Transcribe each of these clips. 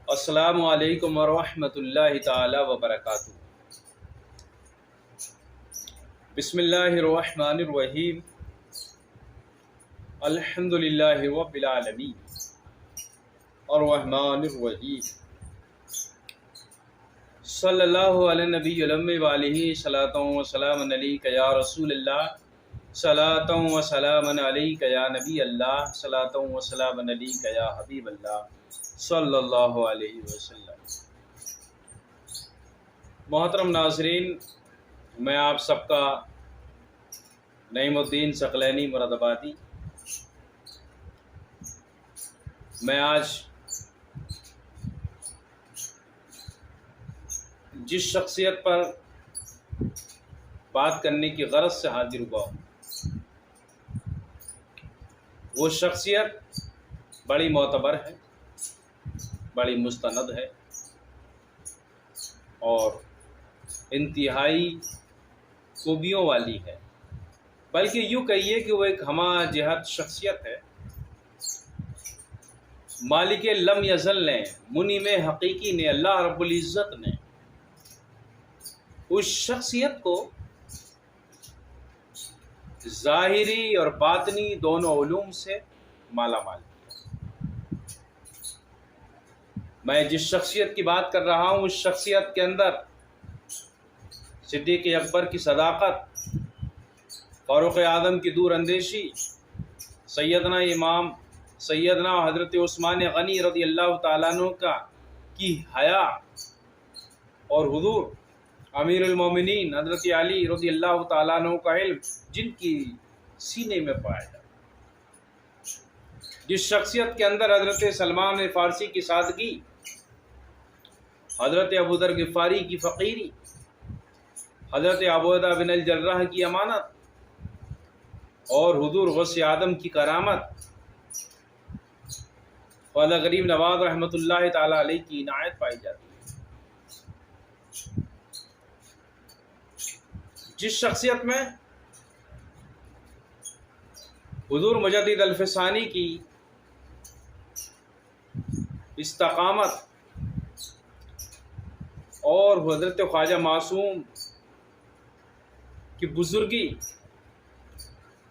السلام علیکم ورحمۃ اللہ تعالی وبرکاتہ۔ بسم اللہ الرحمن الرحیم، الحمد للہ رب العالمین الرحمن الرحیم، صلی اللہ علی نبی المی وآلہ صلاۃ و سلام علیک یا رسول اللہ، صلاۃ و سلام علیک یا نبی اللہ، صلاۃ و سلام علیک یا حبیب اللہ صلی اللہ علیہ وسلم۔ محترم ناظرین، میں آپ سب کا نعیم الدین ثقلینی مراد آبادی۔ میں آج جس شخصیت پر بات کرنے کی غرض سے حاضر ہوا ہوں، وہ شخصیت بڑی معتبر ہے، بڑی مستند ہے اور انتہائی خوبیوں والی ہے، بلکہ یوں کہیے کہ وہ ایک ہمہ جہت شخصیت ہے۔ مالک لم یزل نے، منعم حقیقی نے، اللہ رب العزت نے اس شخصیت کو ظاہری اور باطنی دونوں علوم سے مالا مال کیا۔ میں جس شخصیت کی بات کر رہا ہوں، اس شخصیت کے اندر صدیق اکبر کی صداقت، فاروق اعظم کی دور اندیشی، سیدنا امام سیدنا حضرت عثمان غنی رضی اللہ تعالیٰ عنہ کی حیا اور حضور امیر المومنین حضرت علی رضی اللہ تعالیٰ عنہ کا علم جن کی سینے میں پایا جاتا، جس شخصیت کے اندر حضرت سلمان فارسی کی سادگی، حضرت ابو ذر غفاری کی فقیری، حضرت عبیدہ بن الجراح کی امانت اور حضور غوث اعظم کی کرامت، خواجہ غریب نواز رحمۃ اللہ تعالی علیہ کی عنایت پائی جاتی ہے۔ جس شخصیت میں حضور مجدد الفسانی کی استقامت اور حضرت خواجہ معصوم کی بزرگی،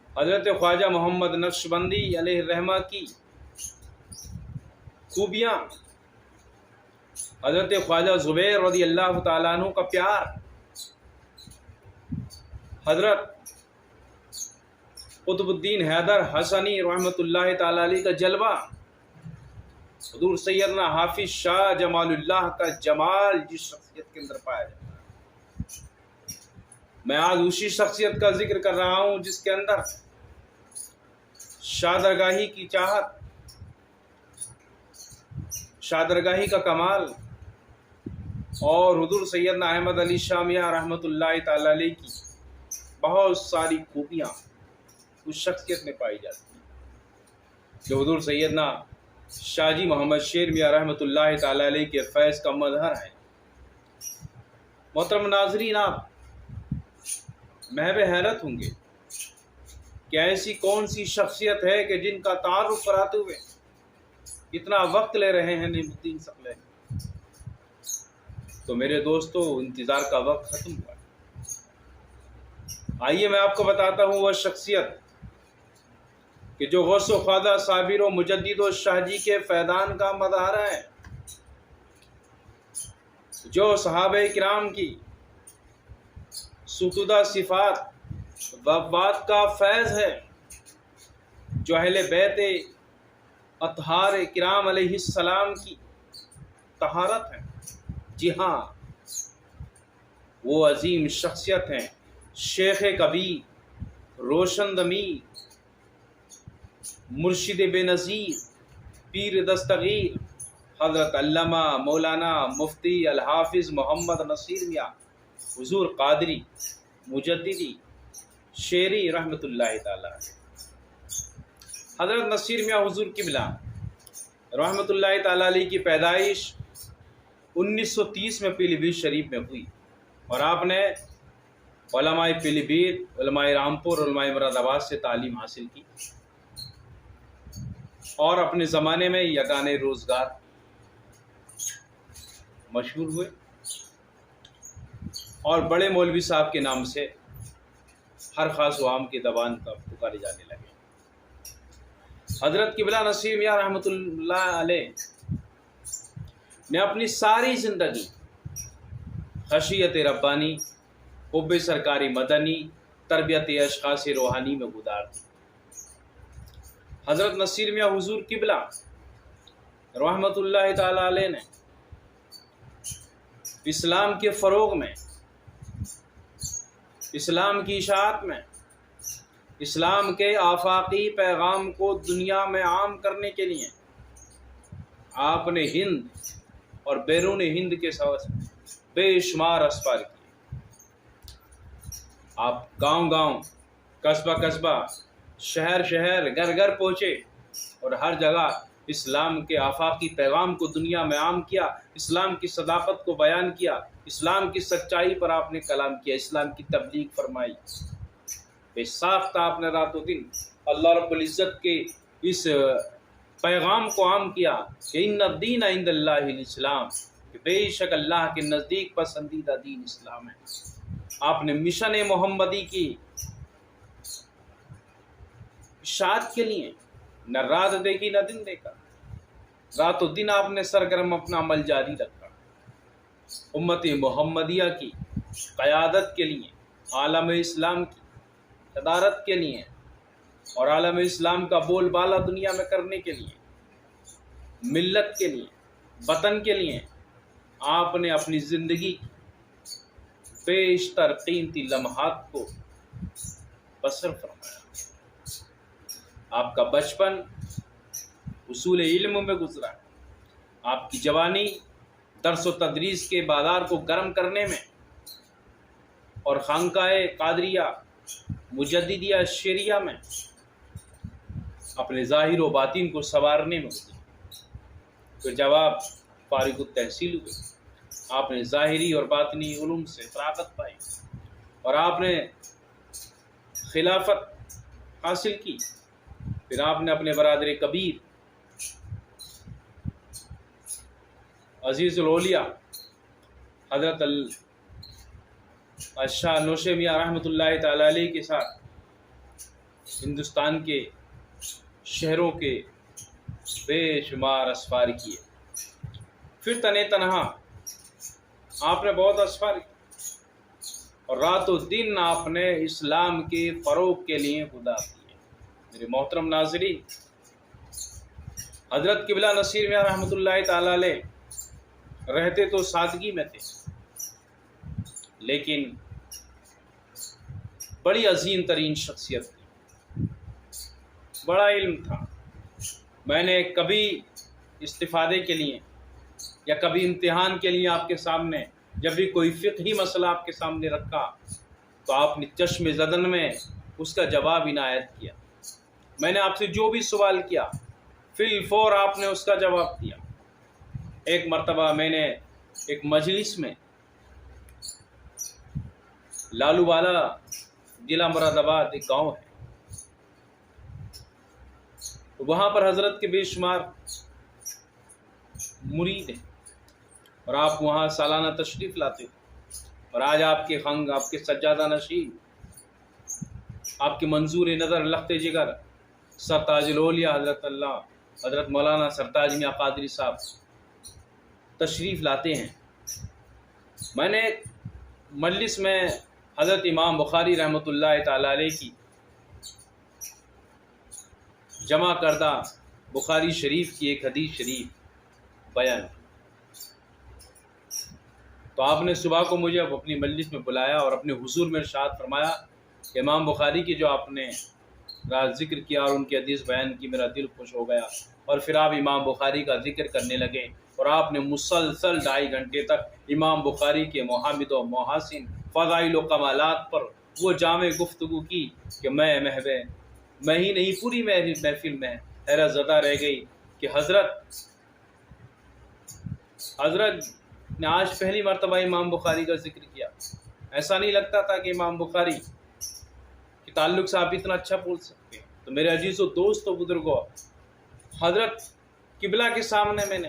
حضرت خواجہ محمد نقشبندی علیہ الرحمہ کی خوبیاں، حضرت خواجہ زبیر رضی اللہ تعالیٰ عنہ کا پیار، حضرت قطب الدین حیدر حسنی رحمۃ اللہ تعالیٰ علیہ کا جلوہ، حضور سیدنا حافظ شاہ جمال اللہ کا جمال جس شخصیت کے اندر پایا جاتا ہے۔ میں آج اسی شخصیت کا ذکر کر رہا ہوں جس کے اندر شادرگاہی کی چاہت، شادرگاہی کا کمال اور حضور سیدنا احمد علی شاہ میاں رحمۃ اللہ تعالی علیہ کی بہت ساری خوبیاں اس شخصیت میں پائی جاتی ہیں، جو حضور سیدنا شاہ جی محمد شیر میاں رحمۃ اللہ تعالی علیہ کے فیض کا مظہر ہے۔ محترم ناظرین، آپ محو حیرت ہوں گے کہ ایسی کون سی شخصیت ہے کہ جن کا تعارف کراتے ہوئے اتنا وقت لے رہے ہیں نعیم الدین ثقلینی۔ تو میرے دوستو، انتظار کا وقت ختم ہوا ہے۔ آئیے میں آپ کو بتاتا ہوں وہ شخصیت کہ جو غوث و خواجہ صابر و مجدد و شاہ جی کے فیضان کا مظاہرہ ہے، جو صحابہ کرام کی ستودہ صفات وفات کا فیض ہے، جو اہل بیت اطہار کرام علیہ السلام کی طہارت ہے۔ جی ہاں، وہ عظیم شخصیت ہیں، شیخ کبیر، روشن ضمیر، مرشد بے نظیر، پیر دستگیر، حضرت علامہ مولانا مفتی الحافظ محمد نصیر میاں حضور قادری مجددی شیری رحمۃ اللہ تعالی۔ حضرت نصیر میاں حضور قبلہ رحمۃ اللہ تعالی علیہ کی پیدائش 1930 میں پیلی بھیت شریف میں ہوئی، اور آپ نے علماء پیلی بھیت، علماء رامپور، علماء مراد آباد سے تعلیم حاصل کی اور اپنے زمانے میں یگانِ روزگار مشہور ہوئے اور بڑے مولوی صاحب کے نام سے ہر خاص و عام کی زبان کا پکارے جانے لگے۔ حضرت قبلہ نصیر میاں رحمۃ اللہ علیہ نے اپنی ساری زندگی خشیت ربانی، حب سرکاری مدنی، تربیت اشخاص روحانی میں گزار دی۔ حضرت نصیر میاں حضور قبلہ رحمۃ اللہ تعالی علیہ نے اسلام کے فروغ میں، اسلام کی اشاعت میں، اسلام کے آفاقی پیغام کو دنیا میں عام کرنے کے لیے آپ نے ہند اور بیرون ہند کے بے شمار اسفار کیے۔ آپ گاؤں گاؤں، قصبہ قصبہ، شہر شہر، گھر گھر پہنچے اور ہر جگہ اسلام کے آفاقی پیغام کو دنیا میں عام کیا، اسلام کی صداقت کو بیان کیا، اسلام کی سچائی پر آپ نے کلام کیا، اسلام کی تبلیغ فرمائی۔ بے ساختہ آپ نے رات و دن اللہ رب العزت کے اس پیغام کو عام کیا کہ ان الدین عند اللہ الاسلام، کہ بے شک اللہ کے نزدیک پسندیدہ دین اسلام ہے۔ آپ نے مشن محمدی کی اشاعت کے لیے نہ رات دیکھی نہ دن دیکھا، رات و دن آپ نے سرگرم اپنا عمل جاری رکھا، امت محمدیہ کی قیادت کے لیے، عالم اسلام کی صدارت کے لیے اور عالم اسلام کا بول بالا دنیا میں کرنے کے لیے، ملت کے لیے، وطن کے لیے آپ نے اپنی زندگی بیشتر قیمتی لمحات کو بسر فرمایا۔ آپ کا بچپن اصول علم میں گزرا، آپ کی جوانی درس و تدریس کے بازار کو گرم کرنے میں اور خانقاہ قادریہ مجددیہ شیریہ میں اپنے ظاہر و باطن کو سنوارنے میں گزرا۔ پھر جب آپ فارغ التحصیل ہوئے، آپ نے ظاہری اور باطنی علوم سے فراغت پائی اور آپ نے خلافت حاصل کی۔ پھر آپ نے اپنے برادر کبیر عزیز الاولیاء حضرت شاہ نوش میاں رحمۃ اللہ تعالی علیہ کے ساتھ ہندوستان کے شہروں کے بے شمار اسفار کیے۔ پھر تنہا آپ نے بہت اسفار کیے اور رات و دن آپ نے اسلام کے فروغ کے لیے گزار دیے۔ میرے محترم ناظرین، حضرت قبلہ نصیر میاں رحمۃ اللہ تعالی علیہ رہتے تو سادگی میں تھے، لیکن بڑی عظیم ترین شخصیت تھی، بڑا علم تھا۔ میں نے کبھی استفادے کے لیے یا کبھی امتحان کے لیے آپ کے سامنے جب بھی کوئی فقہی مسئلہ آپ کے سامنے رکھا تو آپ نے چشم زدن میں اس کا جواب عنایت کیا۔ میں نے آپ سے جو بھی سوال کیا فی الفور آپ نے اس کا جواب دیا۔ ایک مرتبہ میں نے ایک مجلس میں لالو والا ضلع مراد آباد ایک گاؤں ہے، وہاں پر حضرت کے بے شمار مرید ہیں اور آپ وہاں سالانہ تشریف لاتے ہو، اور آج آپ کے خنگ، آپ کے سجادہ نشین، آپ کے منظور نظر لخت جگر سرتاج الاولیاء حضرت مولانا سرتاج میاں قادری صاحب تشریف لاتے ہیں۔ میں نے مجلس میں حضرت امام بخاری رحمۃ اللہ تعالی علیہ کی جمع کردہ بخاری شریف کی ایک حدیث شریف بیان کی، تو آپ نے صبح کو مجھے اپنی مجلس میں بلایا اور اپنے حضور میں ارشاد فرمایا کہ امام بخاری کی جو آپ نے راز ذکر کیا اور ان کی حدیث بیان کی، میرا دل خوش ہو گیا، اور پھر آپ امام بخاری کا ذکر کرنے لگے اور آپ نے مسلسل 2.5 گھنٹے تک امام بخاری کے محامد و محاسن، فضائل و کمالات پر وہ جامع گفتگو کی کہ میں ہی نہیں پوری محفل میں حیرت زدہ رہ گئی کہ حضرت نے آج پہلی مرتبہ امام بخاری کا ذکر کیا۔ ایسا نہیں لگتا تھا کہ امام بخاری کے تعلق سے آپ اتنا اچھا بول سکتے ہیں۔ تو میرے عزیز و دوست و بزرگوں، حضرت قبلہ کے سامنے میں نے